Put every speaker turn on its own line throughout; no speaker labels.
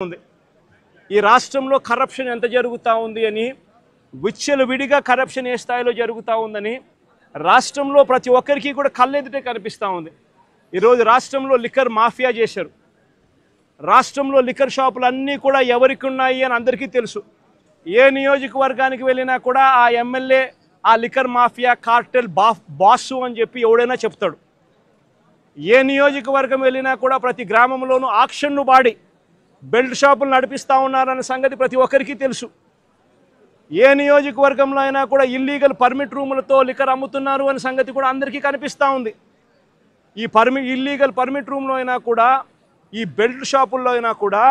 ఉంది ఈ రాష్ట్రంలో కరప్షన్ ఎంత జరుగుతా ఉంది అని విచ్చలవిడిగా కరప్షన్ ఏ స్థాయిలో జరుగుతా ఉందని రాష్ట్రంలో ప్రతి ఒక్కరికి కూడా కళ్ళెదుటే కనిపిస్తూ ఉంది। ఈరోజు రాష్ట్రంలో లిక్కర్ మాఫియా చేశారు। రాష్ట్రంలో లిక్కర్ షాపులు అన్నీ కూడా ఎవరికి ఉన్నాయి అని అందరికీ తెలుసు। ఏ నియోజకవర్గానికి వెళ్ళినా కూడా ఆ ఎమ్మెల్యే ఆ లిక్కర్ మాఫియా కార్టెల్ బాసు అని చెప్పి ఎవడైనా చెప్తాడు। ఏ నియోజకవర్గం వెళ్ళినా కూడా ప్రతి గ్రామంలోనూ ఆక్షన్ను బాడి బెల్ట్ షాపులు నడిపిస్తూ ఉన్నారన్న సంగతి ప్రతి ఒక్కరికి తెలుసు। ఏ నియోజకవర్గంలో అయినా కూడా ఇల్లీగల్ పర్మిట్ రూములతో లిక్కర్ అమ్ముతున్నారు అనే సంగతి కూడా అందరికీ కనిపిస్తూ ఉంది। ఈ ఇల్లీగల్ పర్మిట్ రూమ్లో అయినా కూడా ఈ బెల్ట్ షాపుల్లో అయినా కూడా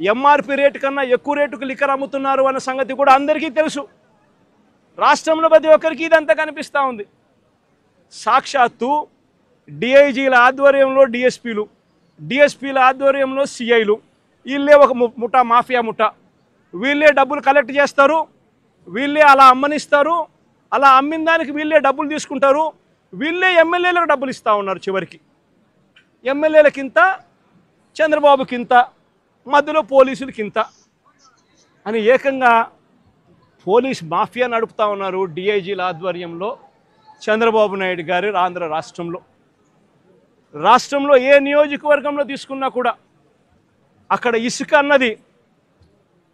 ఎంఆర్పి రేటు కన్నా ఎక్కువ రేటుకు లిక్కర్ అమ్ముతున్నారు అన్న సంగతి కూడా అందరికీ తెలుసు। రాష్ట్రంలో ప్రతి ఒక్కరికి ఇదంతా కనిపిస్తూ ఉంది। సాక్షాత్తు డిఐజీల ఆధ్వర్యంలో డిఎస్పీల ఆధ్వర్యంలో సిఐలు వీళ్ళే ఒక ముఠా మాఫియా ముఠా। వీళ్ళే డబ్బులు కలెక్ట్ చేస్తారు, వీళ్ళే అలా అమ్మనిస్తారు, అలా అమ్మిన దానికి వీళ్ళే డబ్బులు తీసుకుంటారు, వీళ్ళే ఎమ్మెల్యేలకు డబ్బులు ఇస్తూ ఉన్నారు। చివరికి ఎమ్మెల్యేలకింత, చంద్రబాబుకింత, మధ్యలో పోలీసులకింత అని ఏకంగా పోలీస్ మాఫియా నడుపుతూ ఉన్నారు డిఐజీల ఆధ్వర్యంలో చంద్రబాబు నాయుడు గారి ఆంధ్ర రాష్ట్రంలో ఏ నియోజకవర్గంలో తీసుకున్నా కూడా అక్కడ ఇసుక అన్నది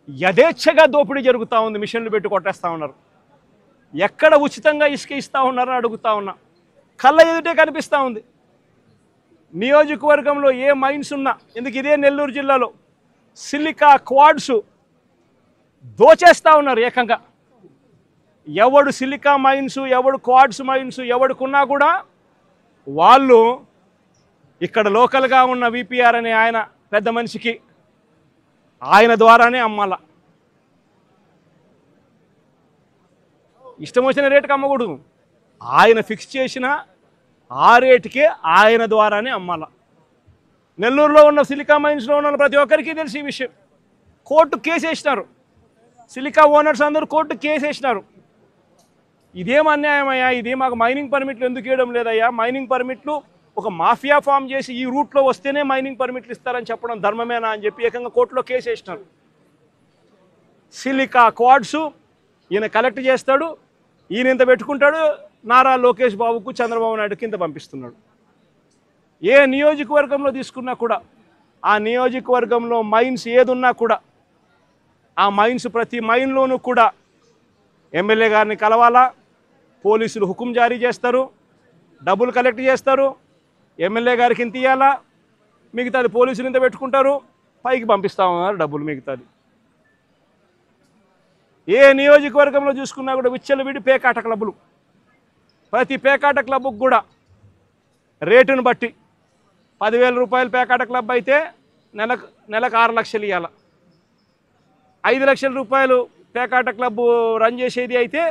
యథేచ్ఛగా దోపిడీ జరుగుతూ ఉంది। మిషన్లు పెట్టి కొట్టేస్తూ ఉన్నారు। ఎక్కడ ఉచితంగా ఇసుక ఇస్తూ ఉన్నారని అడుగుతూ ఉన్నా, కళ్ళ ఎదుటే కనిపిస్తూ ఉంది। నియోజకవర్గంలో ఏ మైన్స్ ఉన్నా, ఎందుకు ఇదే నెల్లూరు జిల్లాలో సిలికా క్వాడ్స్ దోచేస్తూ ఉన్నారు ఏకంగా। ఎవడు సిలికా మైన్స్, ఎవడు క్వాడ్స్ మైన్స్ ఎవడుకున్నా కూడా వాళ్ళు ఇక్కడ లోకల్గా ఉన్న విపిఆర్ అనే ఆయన పెద్ద మనిషికి ఆయన ద్వారానే అమ్మాల। ఇష్టం వచ్చిన రేటుకి అమ్మకూడదు, ఆయన ఫిక్స్ చేసిన ఆ రేటుకే ఆయన ద్వారానే అమ్మాల। నెల్లూరులో ఉన్న సిలికా మైన్స్లో ఉన్న ప్రతి ఒక్కరికి తెలిసి ఈ విషయం। కోర్టు కేసు వేసినారు, సిలికా ఓనర్స్ అందరూ కోర్టు కేసు వేసినారు। ఇదేం అన్యాయమయ్యా, ఇది మాకు మైనింగ్ పర్మిట్లు ఎందుకు ఇవ్వడం లేదయ్యా, మైనింగ్ పర్మిట్లు ఒక మాఫియా ఫామ్ చేసి ఈ రూట్లో వస్తేనే మైనింగ్ పర్మిట్లు ఇస్తారని చెప్పడం ధర్మమేనా అని చెప్పి ఏకంగా కోర్టులో కేసు వేసినారు। సిలికా క్వాడ్స్ ఈయన కలెక్ట్ చేస్తాడు, ఈయన ఇంత పెట్టుకుంటాడు, నారా లోకేష్ బాబుకు చంద్రబాబు నాయుడుకి ఇంత పంపిస్తున్నాడు। ఏ నియోజకవర్గంలో తీసుకున్నా కూడా ఆ నియోజకవర్గంలో మైన్స్ ఏదున్నా కూడా ఆ మైన్స్ ప్రతి మైన్లోనూ కూడా ఎమ్మెల్యే గారిని కలవాలా, పోలీసులు హుకుం జారీ చేస్తారు, డబ్బులు కలెక్ట్ చేస్తారు, ఎమ్మెల్యే గారికి ఇంత ఇవ్వాలా, మిగతాది పోలీసులు ఇంత పెట్టుకుంటారు, పైకి పంపిస్తామన్నారు డబ్బులు మిగతాది। ఏ నియోజకవర్గంలో చూసుకున్నా కూడా విచ్చలవిడి పేకాట క్లబ్బులు, ప్రతి పేకాట క్లబ్కు కూడా రేటును బట్టి 10,000 రూపాయలు పేకాట క్లబ్ అయితే నెలకు 6 లక్షలు ఇవ్వాలి, 5 లక్షల రూపాయలు పేకాట క్లబ్ రన్ చేసేది అయితే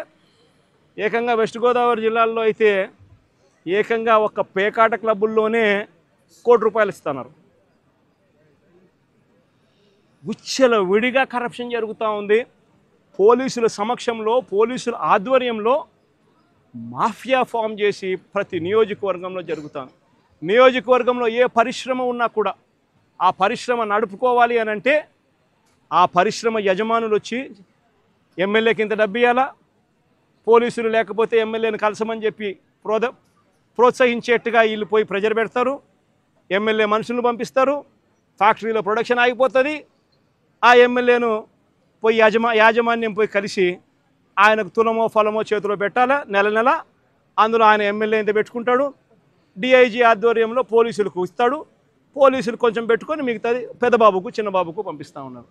ఏకంగా వెస్ట్ గోదావరి జిల్లాలో అయితే ఏకంగా ఒక పేకాట క్లబ్బుల్లోనే ₹1 కోటి ఇస్తున్నారు। విచ్చలవిడిగా కరప్షన్ జరుగుతూ ఉంది। పోలీసుల సమక్షంలో, పోలీసుల ఆధ్వర్యంలో మాఫియా ఫామ్ చేసి ప్రతి నియోజకవర్గంలో జరుగుతాను। నియోజకవర్గంలో ఏ పరిశ్రమ ఉన్నా కూడా ఆ పరిశ్రమ నడుపుకోవాలి అని అంటే ఆ పరిశ్రమ యజమానులు వచ్చి ఎమ్మెల్యేకి ఇంత డబ్బు ఇవ్వాలా, పోలీసులు లేకపోతే ఎమ్మెల్యేని కలసమని చెప్పి ప్రోత్సహించేట్టుగా వీళ్ళు పోయి ప్రెజర్ పెడతారు, ఎమ్మెల్యే మనుషులను పంపిస్తారు, ఫ్యాక్టరీలో ప్రొడక్షన్ ఆగిపోతుంది, ఆ ఎమ్మెల్యేను పోయి యాజమాన్యం పోయి కలిసి ఆయనకు తులమో ఫలమో చేతిలో పెట్టాలా నెల అందులో ఆయన ఎమ్మెల్యే ఇంత పెట్టుకుంటాడు, డిఐజీ ఆధ్వర్యంలో పోలీసులకు ఇస్తాడు, పోలీసులు కొంచెం పెట్టుకొని మిగతాది పెద్దబాబుకు చిన్నబాబుకు పంపిస్తూ ఉన్నారు।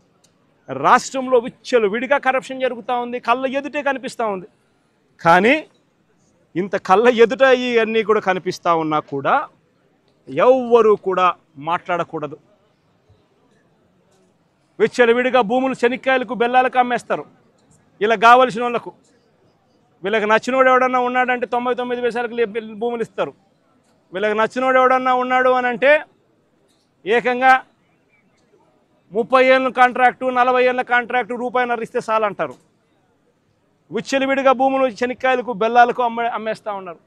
రాష్ట్రంలో విచ్చలవిడిగా కరప్షన్ జరుగుతూ ఉంది, కళ్ళ ఎదుటే కనిపిస్తూ ఉంది। కానీ ఇంత కళ్ళ ఎదుట ఇవన్నీ కూడా కనిపిస్తూ ఉన్నా కూడా ఎవ్వరూ కూడా మాట్లాడకూడదు। విచ్చలవిడిగా భూములు శనిక్కాయలకు బెల్లాలకు అమ్మేస్తారు ఇలా కావలసిన వాళ్ళకు। వీళ్ళకి నచ్చినోడు ఎవడన్నా ఉన్నాడంటే 99 పైసలకు భూములు ఇస్తారు, వీళ్ళకి నచ్చినోడు ఎవడన్నా ఉన్నాడు అని అంటే ఏకంగా 30 ఏళ్ళ కాంట్రాక్టు, 40 ఏళ్ళ కాంట్రాక్టు ₹1.5 ఇస్తే చాలంటారు। విచ్చలవిడిగా భూములు శనిక్కాయలకు బెల్లాలకు అమ్మేస్తూ ఉన్నారు।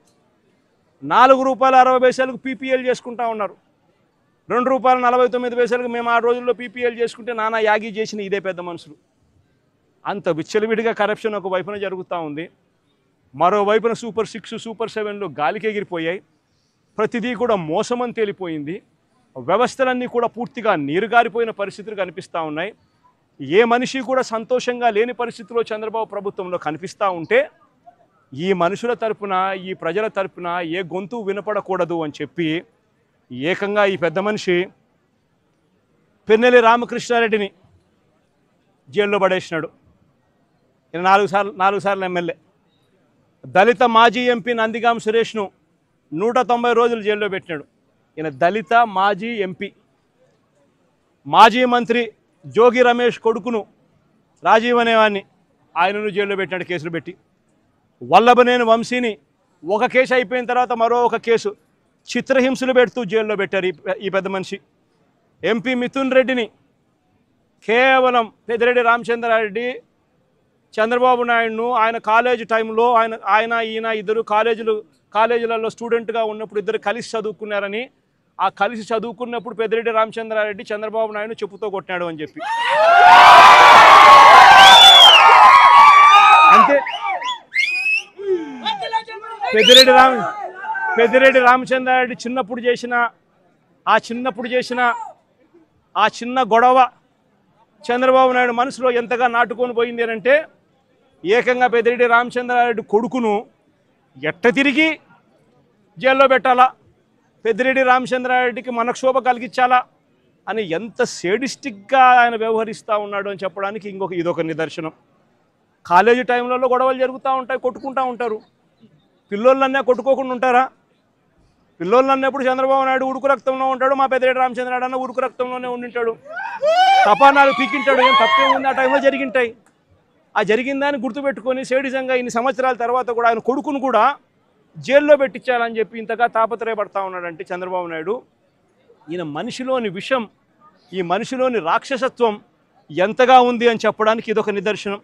₹4.60 పీపీఎల్ చేసుకుంటా ఉన్నారు। ₹2.49 మేము ఆ రోజుల్లో పీపీఎల్ చేసుకుంటే నానా యాగి చేసిన ఇదే పెద్ద మనుషులు. అంత విచ్చలవిడిగా కరప్షన్ ఒక వైపున జరుగుతూ ఉంది. మరోవైపున సూపర్ 6, సూపర్ 7లు గాలికి ఎగిరిపోయాయి. ప్రతిదీ కూడా మోసమని తేలిపోయింది. వ్యవస్థలన్నీ కూడా పూర్తిగా నీరుగారిపోయిన పరిస్థితులు కనిపిస్తూ ఉన్నాయి. ఏ మనిషి కూడా సంతోషంగా లేని పరిస్థితిలో చంద్రబాబు ప్రభుత్వంలో కనిపిస్తూ ఉంటే ఈ మనుషుల తరపున, ఈ ప్రజల తరపున ఏ గొంతు వినపడకూడదు అని చెప్పి ఏకంగా ఈ పెద్ద మనిషి పిన్నెల్లి రామకృష్ణారెడ్డిని జైల్లో పడేసినాడు. ఈయన 4 సార్లు ఎమ్మెల్యే. దళిత మాజీ ఎంపీ నందిగాం సురేష్ను 190 రోజులు జైల్లో పెట్టినాడు. ఈయన దళిత మాజీ ఎంపీ. మాజీ మంత్రి జోగి రమేష్ కొడుకును రాజీవ్ అనేవాడిని ఆయనను జైల్లో పెట్టినాడు కేసులు పెట్టి. వల్లభనేని వంశీని ఒక కేసు అయిపోయిన తర్వాత మరో ఒక కేసు చిత్రహింసలు పెడుతూ జైల్లో పెట్టారు ఈ పెద్ద మనిషి. ఎంపీ మిథున్ రెడ్డిని కేవలం పెద్దిరెడ్డి రామచంద్రారెడ్డి చంద్రబాబు నాయుడును ఆయన కాలేజ్ టైంలో ఈయన ఇద్దరు కాలేజీలలో స్టూడెంట్గా ఉన్నప్పుడు ఇద్దరు కలిసి చదువుకున్నారని, ఆ కలిసి చదువుకున్నప్పుడు పెద్దిరెడ్డి రామచంద్రారెడ్డి చంద్రబాబు నాయుడు చెప్పుతో కొట్టినాడు అని చెప్పి. అంతే. పెద్దిరెడ్డి రామచంద్రారెడ్డి చిన్నప్పుడు చేసిన ఆ చిన్న గొడవ చంద్రబాబు నాయుడు మనసులో ఎంతగా నాటుకొని పోయింది అంటే ఏకంగా పెద్దిరెడ్డి రామచంద్రారెడ్డి కొడుకును ఎట్ట తిరిగి జైల్లో పెట్టాలా, పెద్దిరెడ్డి రామచంద్రారెడ్డికి మనక్షోభ కలిగించాలా అని ఎంత సేడిస్టిక్గా ఆయన వ్యవహరిస్తూ ఉన్నాడు అని చెప్పడానికి ఇదొక నిదర్శనం. కాలేజీ టైంలలో గొడవలు జరుగుతూ ఉంటాయి, కొట్టుకుంటూ ఉంటారు. పిల్లోళ్ళన్నా కొట్టుకోకుండా ఉంటారా? పిల్లోళ్ళు అన్నప్పుడు చంద్రబాబు నాయుడు ఉడుకు రక్తంలో ఉంటాడు, మా పెద్దిరెడ్డి రామచంద్రారెడ్డి అన్న ఉడుకు రక్తంలోనే ఉండింటాడు. తపానాలు పీకింటాడు. ఏం తప్పేముంది? ఆ టైంలో జరిగింటాయి. ఆ జరిగిందాన్ని గుర్తుపెట్టుకొని సేడిజంగా ఇన్ని సంవత్సరాల తర్వాత కూడా ఆయన కొడుకును కూడా జైల్లో పెట్టించాలని చెప్పి ఇంతగా తాపత్రయపడతా ఉన్నాడంటే చంద్రబాబు నాయుడు. ఈయన మనిషిలోని విషం, ఈ మనిషిలోని రాక్షసత్వం ఎంతగా ఉంది అని చెప్పడానికి ఇదొక నిదర్శనం.